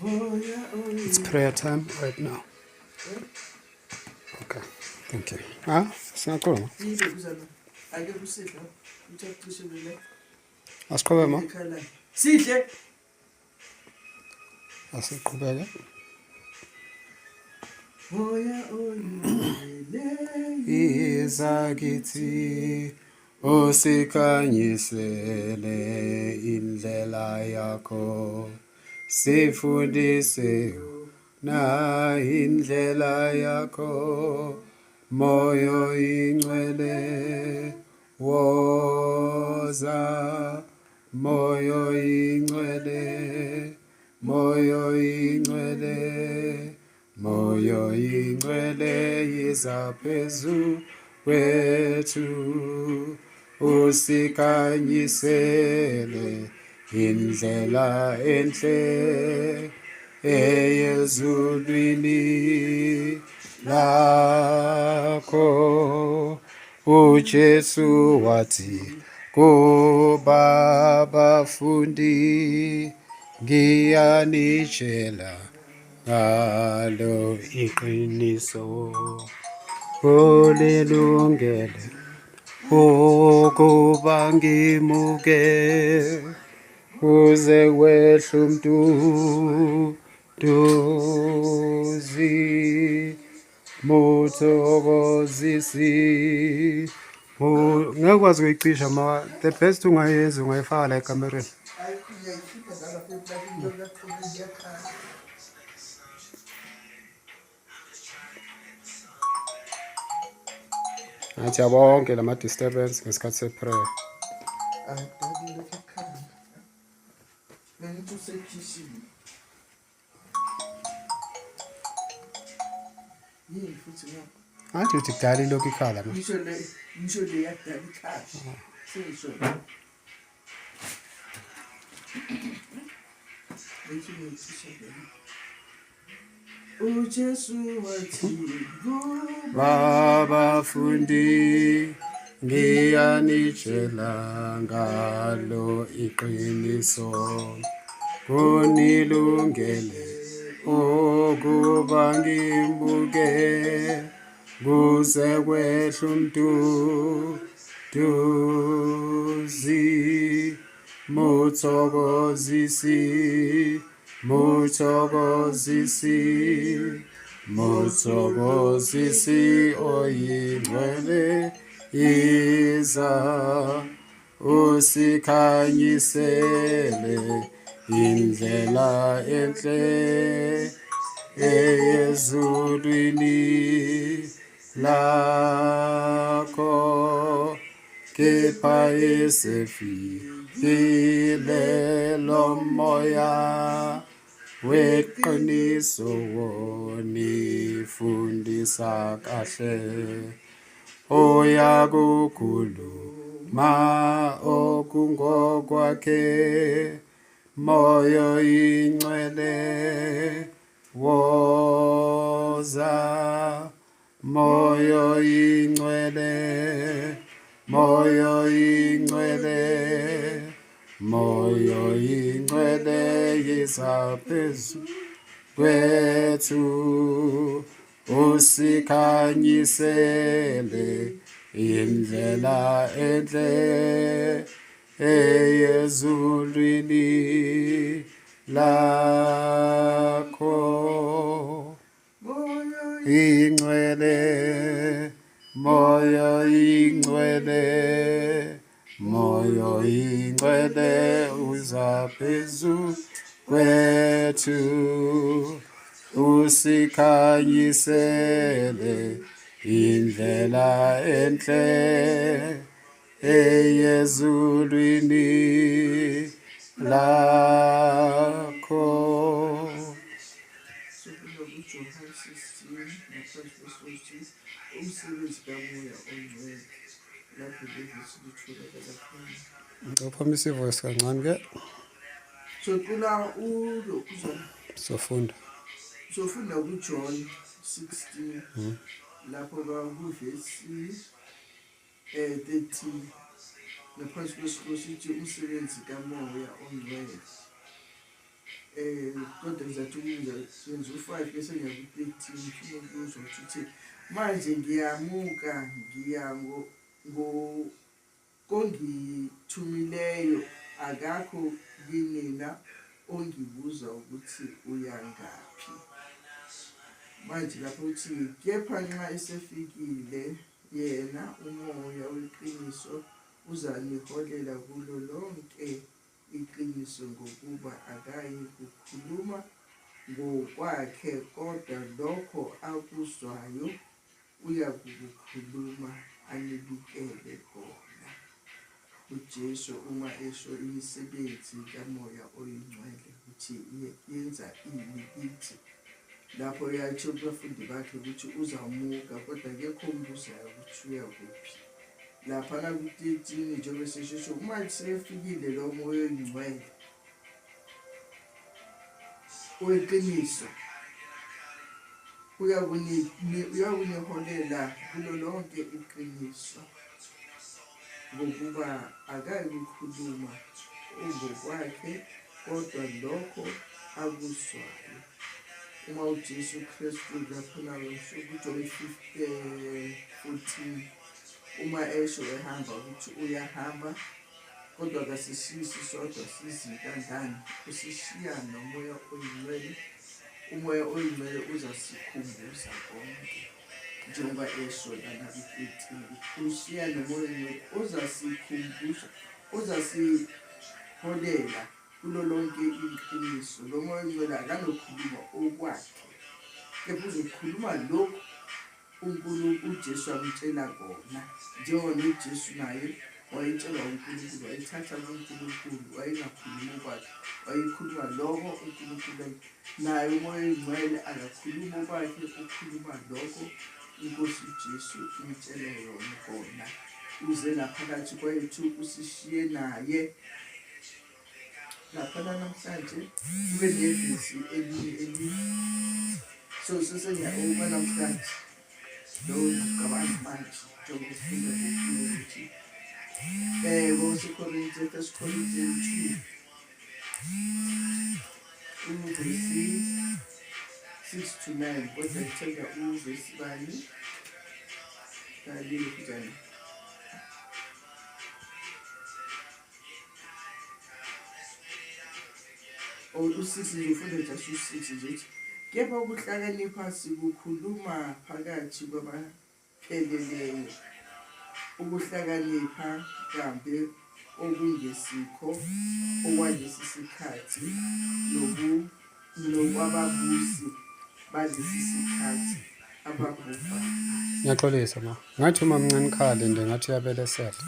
It's prayer time right now. Okay, thank you. Singakhuluma? Asiqhubeke ma? Asiqhubeke. Izakithi usikhanyisele indlela yakho, sifundise na indlela yakho, moyo ingcwele woza, moyo ingcwele, moyo ingcwele, moyo ingcwele yiza phezu kwethu, usikhanyisele indlela enhle eyezulwini lakho. uJesu wathi kubabafundi, ngiyanitshela ngalo iqiniso, kulilungele ukuba ngimuke, kuze kwehle umduduzi, muthokozisi. Ngeke ukwazi ukuyicisha ma, the best ungayenza ungayifaka la ekamereni. Ngathi yabonke lama-disturbance ngesikhathi se-prayer. Ngathi uthi kudala ilokhu ikhala ma. Ngisho le yakudala ikhala. Sisho. uJesu wathi babafundi, ngiyanitshela ngalo iqiniso, kunilungele ukuba ngimuke, kuze kwehle umduduzi, muthokozisi, muthokozisi, muthokozisi oyingcwele iza, usikhanyisele indlela enhle eyezulwini lakho, kepha esefikile lo moya weqiniso wonifundisa kahle, uyakukhuluma okungokwakhe, moyo ingcwele woza, moyo ingcwele, moyo ingcwele, moyo ingcwele yiza phezu kwethu, usikhanyisele indlela enhle eyezulwini lakho, ingcwele, moyo ingcwele, moyo ingcwele uza phezu kwethu, usikhanyisele indlela enhle eyezulwini lakho. Ngophamisa ivoice kancane ke. Sofunda kuJohn 16 lapho kuvesi 13 ngaphansi kwesihloko sithi umsebenzi kamoya ongcwele. kodwa ngizathi ukuza senza u-5 bese ngiyaku-13 ngifuna ukuzwa ukuthi manje ngiyamuka ngiya kongithumileyo akakho kinina ongibuza ukuthi uyangaphi. Manje lapho uthi kepha nxa esefikile yena umoya weqiniso uzaniholela kulo lonke iqiniso ngokuba akayi kukhuluma ngokwakhe kodwa lokho akuzwayo uyakukhuluma anibikele kona. uJesu uma esho imisebenzi kaMoya oyingcwele ukuthi yenza ini kithi, lapho yatsho kubafundi bakhe ukuthi uzawumuka kodwa akekho ombuzayo ukuthi uyakuphi. Laphana ku-13 njengoba sesho uma sefikile lo Moya oyingcwele weqiniso uyakuniholela kulo lonke iqiniso ngokuba akayi kukhuluma ngokwakhe kodwa lokho akuzwayo. Uma uJesu Kristu laphana kuJohn 15:14 uma esho ehamba ukuthi uyahamba kodwa kasishiyi sisodwa sizintandane, usishiya nomoya oyingcwele. Umoya oyingcwele uzasikhumbuza konke njengoba esho lana ku-18 ushiya nomoya oyingcwele uzasikhumbuza, uzasiholela kulo lonke iqiniso. Lo moya oyingcwele akanokhuluma okwakhe kepha uzokhuluma lokhu uJesu amtshela kona, njengoba noJesu naye wayetshelwa uNkulunkulu, wayethatha kuNkulunkulu, wayengakhulumi okwakhe, wayekhuluma lokho uNkulunkulu. Naye umoya oyingcwele akakhuluma okwakhe, ukhuluma lokho iNkosi uJesu imtshele yona kona. Uze naphakathi kwethu usishiye naye. Laphana namhlanje kube nevisi so sesengiyabona namhlanje lo ngicabanga manje njengoba sifunda ukuthi First Corinthians 2 uvesi 6-9 kodwa ngithanda uvesi bani kalile kujani u-6 ngifunda just u-6 nje. Kepha ukuhlakanipha sikukhuluma phakathi kwabapheleleyo, ukuhlakanipha kambe okungesikho okwalesi sikhathi nokwababusi balesi sikhathi ababhubhayo. Ngiyaxolisa ma. Ngathi uma mncane khali nje ngathi uyabelesela.